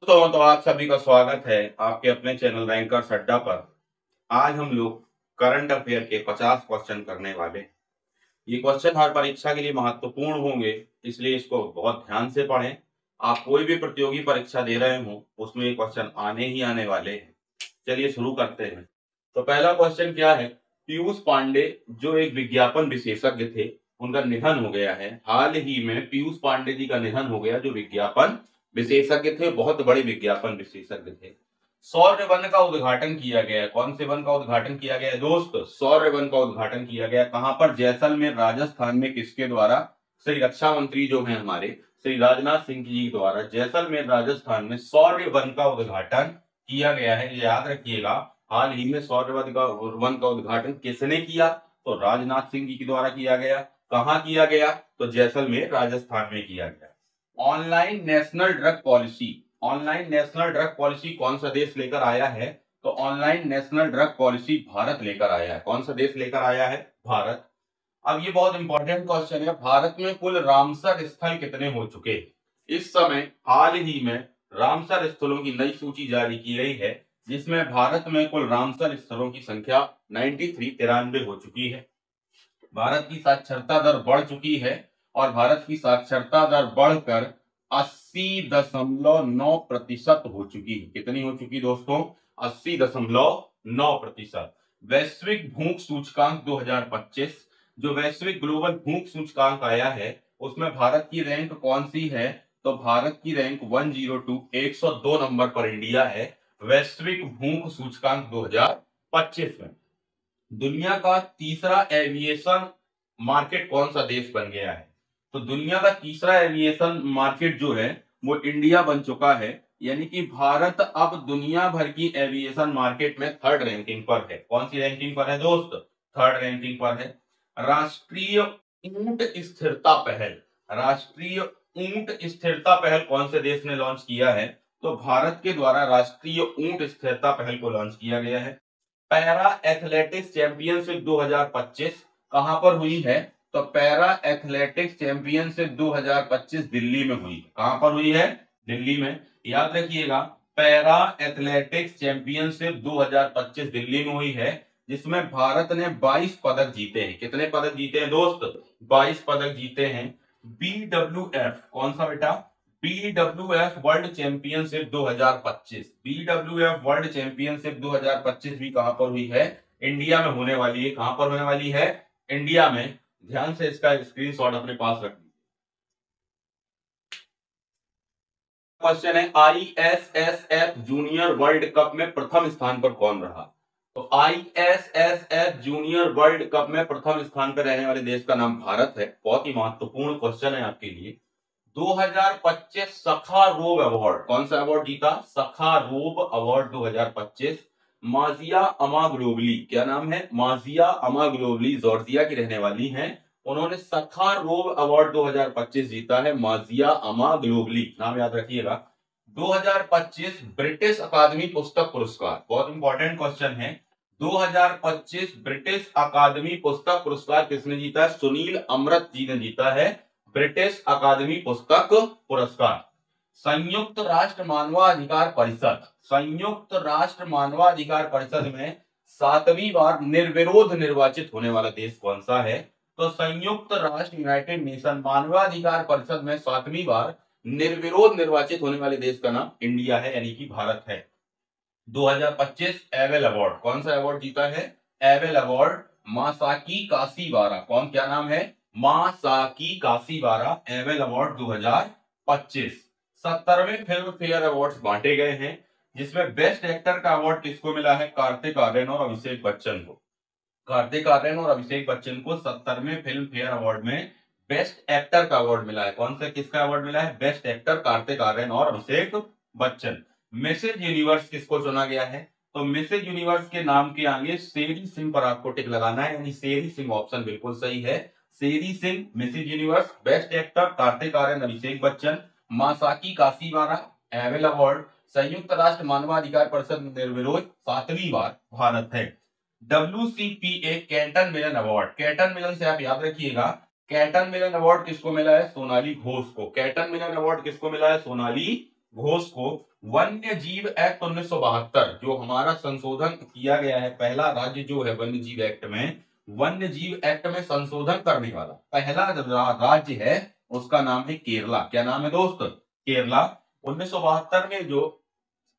तो आप सभी का स्वागत है आपके अपने चैनल रैंकर्स अड्डा पर। आज हम लोग करंट अफेयर के 50 क्वेश्चन करने वाले। ये क्वेश्चन हर परीक्षा के लिए महत्वपूर्ण होंगे, इसलिए इसको बहुत ध्यान से पढ़ें। आप कोई भी प्रतियोगी परीक्षा दे रहे हो उसमें ये क्वेश्चन आने ही आने वाले हैं। चलिए शुरू करते हैं। तो पहला क्वेश्चन क्या है? पीयूष पांडे जो एक विज्ञापन विशेषज्ञ थे, उनका निधन हो गया है। हाल ही में पीयूष पांडे जी का निधन हो गया, जो विज्ञापन विशेषज्ञ थे, बहुत बड़े विज्ञापन विशेषज्ञ थे। सौर्य वन का उद्घाटन किया गया। कौन से वन का उद्घाटन किया गया दोस्त? सौर्य वन का उद्घाटन किया गया। कहां पर? जैसलमेर राजस्थान में। किसके द्वारा? श्री रक्षा मंत्री जो है हमारे श्री राजनाथ सिंह जी द्वारा जैसलमेर राजस्थान में सौर्य वन का उद्घाटन किया गया है। याद रखिएगा, हाल ही में सौर्य वन का उद्घाटन किसने किया? तो राजनाथ सिंह जी के द्वारा किया गया। कहां किया गया? तो जैसलमेर राजस्थान में किया गया। Online national drug policy. Online national drug policy कौन सा देश लेकर आया है? तो online national drug policy Bharat लेकर आया है। कौन सा देश लेकर आया है? भारत। अब ये बहुत इंपॉर्टेंट क्वेश्चन है, भारत में कुल रामसर स्थल कितने हो चुके हैं? इस समय हाल ही में रामसर स्थलों की नई सूची जारी की गई है, जिसमें भारत में कुल रामसर स्थलों की संख्या 93 हो चुकी है। भारत की साक्षरता दर बढ़ चुकी है और भारत की साक्षरता दर बढ़कर 80.9% हो चुकी है। कितनी हो चुकी दोस्तों? 80.9%। वैश्विक भूख सूचकांक 2025, जो वैश्विक ग्लोबल भूख सूचकांक आया है, उसमें भारत की रैंक कौन सी है? तो भारत की रैंक 102, 102 नंबर पर इंडिया है वैश्विक भूख सूचकांक 2025 में। दुनिया का तीसरा एविएशन मार्केट कौन सा देश बन गया है? तो दुनिया का तीसरा एविएशन मार्केट जो है वो इंडिया बन चुका है। यानी कि भारत अब दुनिया भर की एविएशन मार्केट में थर्ड रैंकिंग पर है। कौन सी रैंकिंग पर है दोस्त? थर्ड रैंकिंग पर है। राष्ट्रीय ऊंट स्थिरता पहल। राष्ट्रीय ऊंट स्थिरता पहल कौन से देश ने लॉन्च किया है? तो भारत के द्वारा राष्ट्रीय ऊंट स्थिरता पहल को लॉन्च किया गया है। पैरा एथलेटिक्स चैंपियनशिप 2025 कहां पर हुई है? तो पैरा एथलेटिक्स चैंपियनशिप 2025 दिल्ली में हुई। कहां पर हुई है? दिल्ली में। याद रखिएगा, पैरा एथलेटिक्स चैंपियनशिप 2025 दिल्ली में हुई है, जिसमें भारत ने 22 पदक जीते हैं। कितने पदक जीते हैं दोस्त? 22 पदक जीते हैं। BWF कौन सा बेटा? BWF world championship 2025। BWF world championship 2025 भी कहां पर हुई है? इंडिया में होने वाली है। कहां पर होने वाली है? इंडिया में। ध्यान से इसका स्क्रीनशॉट अपने पास रखिए। क्वेश्चन है, ISSF जूनियर वर्ल्ड कप में प्रथम स्थान पर कौन रहा? तो ISSF जूनियर वर्ल्ड कप में प्रथम स्थान पर रहने वाले देश का नाम भारत है। बहुत ही महत्वपूर्ण क्वेश्चन है आपके लिए। 2025 सखा रोब अवार्ड, कौन सा अवार्ड जीता? सखा रोब अवार्ड 2025। माजिया अमाग्लोवली, क्या नाम है? माजिया अमाग्लोवली, जॉर्जिया की रहने वाली हैं। उन्होंने सखा रोब अवार्ड 2025 जीता है। माजिया अमाग्लोवली, नाम याद रखिएगा। 2025 ब्रिटिश अकादमी पुस्तक पुरस्कार, बहुत इंपॉर्टेंट क्वेश्चन है। 2025 ब्रिटिश अकादमी पुस्तक पुरस्कार किसने जीता? सुनील अमृत जी ने जीता है ब्रिटिश अकादमी पुस्तक पुरस्कार। संयुक्त राष्ट्र मानवाधिकार परिषद, संयुक्त राष्ट्र मानवाधिकार परिषद में 7वीं बार निर्विरोध निर्वाचित होने वाला देश कौन सा है? तो संयुक्त राष्ट्र यूनाइटेड नेशन मानवाधिकार परिषद में 7वीं बार निर्विरोध निर्वाचित होने वाले देश का नाम इंडिया है, यानी कि भारत है। 2025 एवेल अवार्ड, कौन सा अवार्ड जीता है? एवेल अवार्ड मासाकी काशीवारा, कौन, क्या नाम है? Masaki Kashiwara, Abel award 2025। 70वें फिल्म फेयर अवार्ड्स बांटे गए हैं, जिसमें बेस्ट एक्टर का अवार्ड किसको मिला है? कार्तिक आर्यन और अभिषेक बच्चन को। कार्तिक आर्यन और अभिषेक बच्चन को 70वें फिल्म फेयर अवार्ड में बेस्ट एक्टर का अवार्ड मिला है। कौन सा, किसका अवार्ड मिला है? बेस्ट एक्टर कार्तिक आर्यन और अभिषेक बच्चन। मिसेज यूनिवर्स किसको चुना गया है? तो मिसेज यूनिवर्स के नाम के आगे शेरी सिंह पर आपको टिक लगाना है, यानी शेरी सिंह ऑप्शन बिल्कुल सही है। Sherry Singh Mrs Universe, best actor Kartik Aaryan Abhishek Bachchan, Masaki Kashiwara Abel award, संयुक्त राष्ट्र मानवाधिकार परिषद निर्विरोध 7वीं बार भारत है। WCPA कैटन मिलन अवार्ड, कैटन मिलन से आप याद रखिएगा, कैटन मिलन अवार्ड किसको मिला है? सोनाली घोष को। कैटन मिलन अवार्ड किसको मिला है? सोनाली घोष को वन्य जीव एक्ट 1972 जो हमारा संशोधन किया गया है, पहला राज्य जो है वन्य जीव एक्ट में, वन्य जीव एक्ट में संशोधन करने वाला पहला राज्य है, उसका नाम है केरला। क्या नाम है दोस्त? केरला। 1972 में जो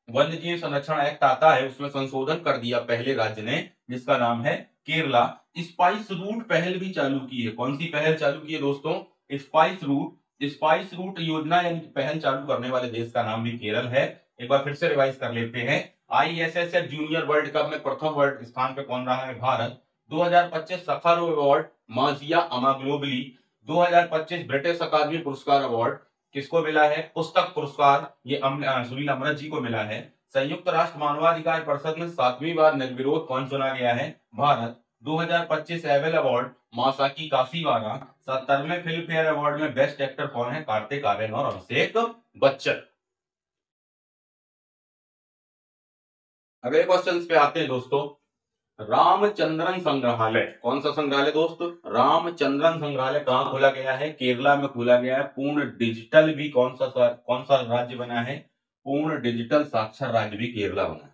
वन्य जीव संरक्षण एक्ट आता है उसमें संशोधन कर दिया पहले राज्य ने, जिसका नाम है केरला। स्पाइस रूट पहल भी चालू की है। कौन सी पहल चालू की है दोस्तों? Spice route. स्पाइस रूट योजना यानी पहल चालू करने वाले देश का नाम भी केरल है। एक बार फिर से रिवाइज कर लेते हैं। ISSF जूनियर वर्ल्ड कप में प्रथम वर्ल्ड स्थान पे कौन रहा है? भारत। 2025 सफारो अवार्ड माजिया अमाग्लोबली। 2025 ब्रिटिश अकादमी पुरस्कार अवार्ड किसको मिला है? पुस्तक पुरस्कार ये सुनील अमृत जी को मिला है। संयुक्त राष्ट्र मानवाधिकार परिषद में 7वीं बार निर्विरोध कौन चुना गया है? Bharat. 2025 Abel award Masaki Kashiwara. 70वें फिल्म फेयर अवार्ड में बेस्ट एक्टर कौन है? कार्तिक आर्यन और अभिषेक बच्चन। अगले क्वेश्चन पे आते हैं दोस्तों। रामचंद्रन संग्रहालय, कौन सा संग्रहालय दोस्त? रामचंद्रन संग्रहालय कहाँ खोला गया है? केरला में खोला गया है। पूर्ण डिजिटल भी कौन सा राज्य बना है? पूर्ण डिजिटल साक्षर राज्य भी केरला बना है।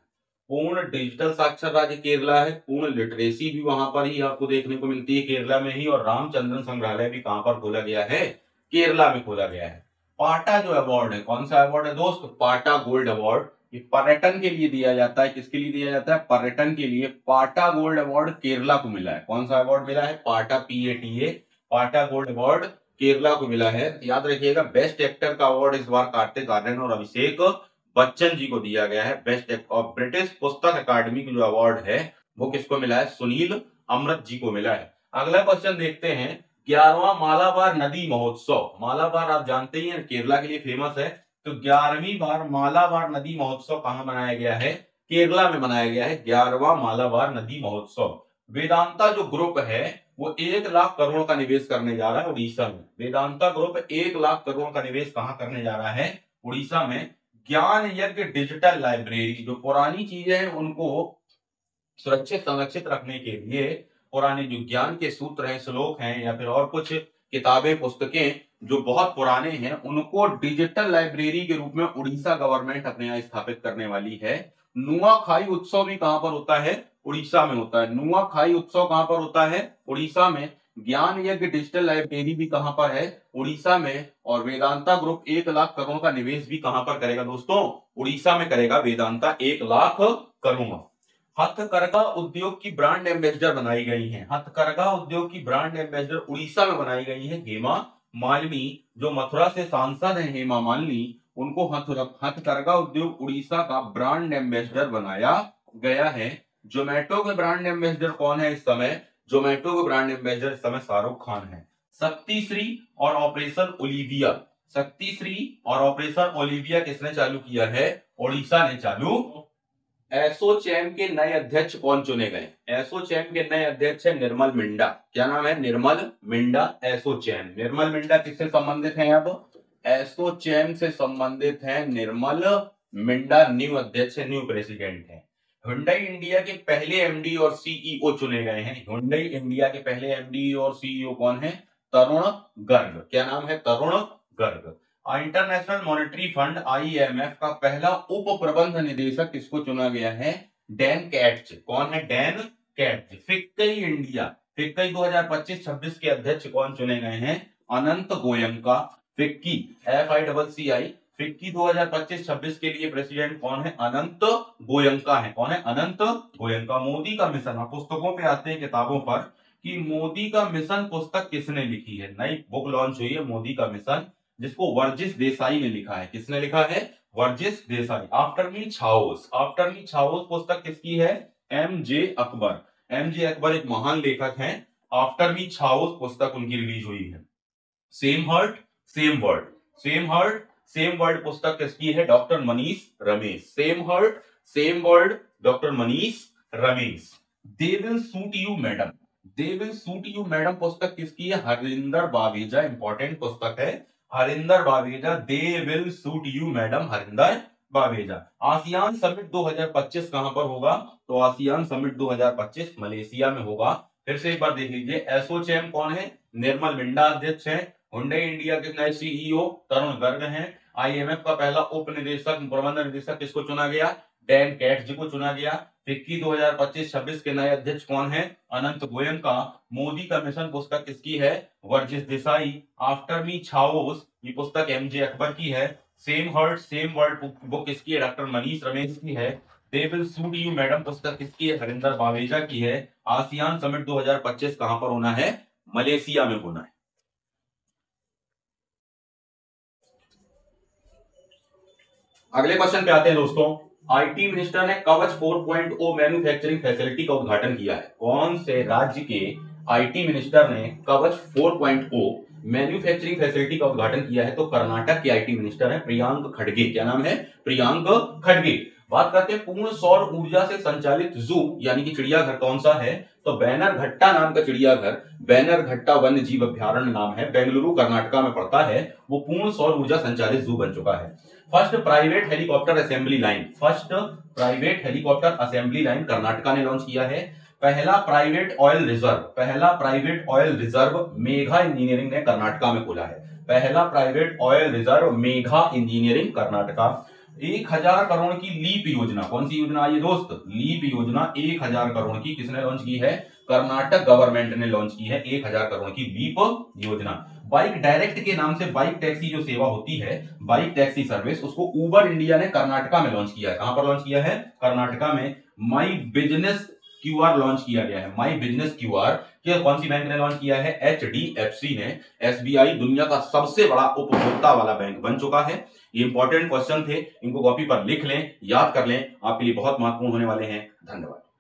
पूर्ण डिजिटल साक्षर राज्य केरला है। पूर्ण लिटरेसी भी वहां पर ही आपको देखने को मिलती है, केरला में ही। और रामचंद्रन संग्रहालय भी कहां पर खोला गया है? केरला में खोला गया है। पाटा जो अवार्ड है, कौन सा अवार्ड है दोस्त? पाटा गोल्ड अवार्ड। ये पर्यटन के लिए दिया जाता है। किसके लिए दिया जाता है? पर्यटन के लिए। पाटा गोल्ड अवार्ड केरला को मिला है। कौन सा अवार्ड मिला है? पाटा PATA पाटा गोल्ड अवार्ड केरला को मिला है। याद रखिएगा, बेस्ट एक्टर का अवार्ड इस बार कार्तिक आर्यन और अभिषेक बच्चन जी को दिया गया है। बेस्ट और ब्रिटिश पुस्तक अकादमी का जो अवार्ड है वो किसको मिला है? सुनील अमृत जी को मिला है। अगला क्वेश्चन देखते हैं। 11वां मालाबार नदी महोत्सव। मालाबार आप जानते ही हैं केरला के लिए फेमस है। तो 11वीं बार मालाबार नदी महोत्सव कहां मनाया गया है? केरला में मनाया गया है 11वां मालाबार नदी महोत्सव। वेदांता जो ग्रुप है वो 1 लाख करोड़ का निवेश करने जा रहा है उड़ीसा में। वेदांता ग्रुप 1 लाख करोड़ का निवेश कहां करने जा रहा है? उड़ीसा में। ज्ञान यज्ञ डिजिटल लाइब्रेरी, जो पुरानी चीजें हैं उनको सुरक्षित संरक्षित रखने के लिए पुराने जो ज्ञान के सूत्र हैं, श्लोक हैं या फिर और कुछ किताबें पुस्तकें जो बहुत पुराने हैं उनको डिजिटल लाइब्रेरी के रूप में उड़ीसा गवर्नमेंट अपने यहाँ स्थापित करने वाली है। नुआखाई उत्सव भी कहां पर होता है? उड़ीसा में होता है। नुआखाई उत्सव कहां पर होता है? उड़ीसा में। ज्ञान यज्ञ डिजिटल लाइब्रेरी भी कहां पर है? उड़ीसा में। और वेदांता ग्रुप 1 लाख करोड़ का निवेश भी कहां पर करेगा दोस्तों? उड़ीसा में करेगा वेदांता 1 लाख करोड़। हथकरघा उद्योग की ब्रांड एम्बेसडर बनाई गई हैं। हथकरघा उद्योग की ब्रांड एम्बेसडर उड़ीसा में बनाई गई है हेमा मालिनी। जो मथुरा से सांसद है हेमा मालिनी, उनको हथकरघा उद्योग उड़ीसा का ब्रांड एम्बेसडर बनाया गया है। जोमेटो के ब्रांड एम्बेसडर कौन है इस समय? जोमेटो के ब्रांड एम्बेसडर इस समय शाहरुख खान है। शक्तिश्री और ऑपरेशन ओलिविया, शक्तिश्री और ऑपरेशन ओलिविया किसने चालू किया है? उड़ीसा ने चालू। एसोचैम के नए अध्यक्ष कौन चुने गए? एसोचैम के नए अध्यक्ष है निर्मल मिंडा। क्या नाम है? निर्मल मिंडा। एसोचैम, निर्मल मिंडा किससे संबंधित है? अब एसोचैम से संबंधित है निर्मल मिंडा। न्यू अध्यक्ष है, न्यू प्रेसिडेंट है। हुंडई इंडिया के पहले MD और CEO चुने गए हैं। हुंडई इंडिया के पहले MD और CEO कौन है? तरुण गर्ग। क्या नाम है? Tarun Garg. International monetary fund IMF का पहला उप प्रबंध निदेशक किसको चुना गया है? Dan Katz. कौन है? Dan Katz. FICCI India, FICCI 2025-26 के अध्यक्ष कौन चुने गए हैं? अनंत गोयंका। फिक्की FICCI फिक्की 2025-26 के लिए प्रेसिडेंट कौन है? अनंत गोयंका है। कौन है? अनंत गोयंका। मोदी का मिशन, आप पुस्तकों पे आते हैं किताबों पर कि मोदी का मिशन पुस्तक किसने लिखी है? नई बुक लॉन्च हुई है मोदी का मिशन, जिसको वर्जिश देसाई ने लिखा है। किसने लिखा है? वर्जिश Desai. After me chaos, after me chaos पुस्तक किसकी है? MJ अकबर। MJ अकबर एक महान लेखक हैं। आफ्टर मी छाओस पुस्तक उनकी रिलीज हुई है। Same heart same word, same heart same word पुस्तक किसकी है? Doctor Manish Ramesh. Same heart same word, doctor Manish Ramesh. They will suit you madam, they will suit you madam पुस्तक किसकी है? हरिंदर बावेजा। इंपॉर्टेंट पुस्तक है Harinder Baweja. They will suit you madam, Harinder Baweja. ASEAN summit 2025 कहां पर होगा? तो आसियान समिट 2025 मलेशिया में होगा। फिर से एक बार देख लीजिए, एसोचैम कौन है? निर्मल मिंडा अध्यक्ष है। हुंडई इंडिया के नए CEO तरुण गर्ग हैं। IMF का पहला उप निदेशक प्रबंध निदेशक किसको चुना गया? डैन कैट्ज को चुना गया। फिक्की 2025-26 के नए अध्यक्ष कौन है? अनंत गोयनका। मोदी का मिशन पुस्तक किसकी है? वर्जिश देसाई। आफ्टर मी छाओस ये पुस्तक MJ अकबर की है। Same heart same world book किसकी है? डॉक्टर मनीष रमेश की है। They will suit you madam पुस्तक किसकी है? हरिंदर बावेजा की है। आसियान समिट 2025 कहां पर होना है? मलेशिया में होना है। अगले क्वेश्चन पे आते हैं दोस्तों। IT मिनिस्टर ने कवच 4.0 मैन्युफैक्चरिंग फैसिलिटी का उद्घाटन किया है। कौन से राज्य के IT मिनिस्टर ने कवच 4.0 मैन्युफैक्चरिंग फैसिलिटी का उद्घाटन किया है? तो कर्नाटक के IT मिनिस्टर है प्रियांक खड़गे। क्या नाम है? प्रियांक खड़गे। बात करते हैं पूर्ण सौर ऊर्जा से संचालित जू यानी कि चिड़ियाघर कौन सा है? तो बैनरघट्टा नाम का चिड़ियाघर, बैनरघट्टा वन्य जीव अभ्यारण्य नाम है, बेंगलुरु कर्नाटका में पड़ता है। वो पूर्ण सौर ऊर्जा संचालित जू बन चुका है। First private helicopter assembly line, first private helicopter assembly line Karnataka ने लॉन्च किया है। पहला private oil reserve Megha engineering ने कर्नाटका में खोला है। पहला private oil reserve Megha engineering Karnataka. 1000 crore की लीप योजना, कौन सी योजना आई दोस्त? लीप योजना 1000 करोड़ की किसने लॉन्च की है? कर्नाटक गवर्नमेंट ने लॉन्च की है 1000 करोड़ की लीप योजना। बाइक डायरेक्ट के नाम से बाइक टैक्सी जो सेवा होती है, बाइक टैक्सी सर्विस, उसको उबर इंडिया ने कर्नाटका में लॉन्च किया है। कहां पर लॉन्च किया है? कर्नाटका में। माई बिजनेस QR लॉन्च किया गया है। माई बिजनेस QR कौन सी बैंक ने लॉन्च किया है? HDFC ने। SBI दुनिया का सबसे बड़ा उपभोक्ता वाला बैंक बन चुका है। ये इंपॉर्टेंट क्वेश्चन थे, इनको कॉपी पर लिख लें, याद कर लें, आपके लिए बहुत महत्वपूर्ण होने वाले हैं। धन्यवाद।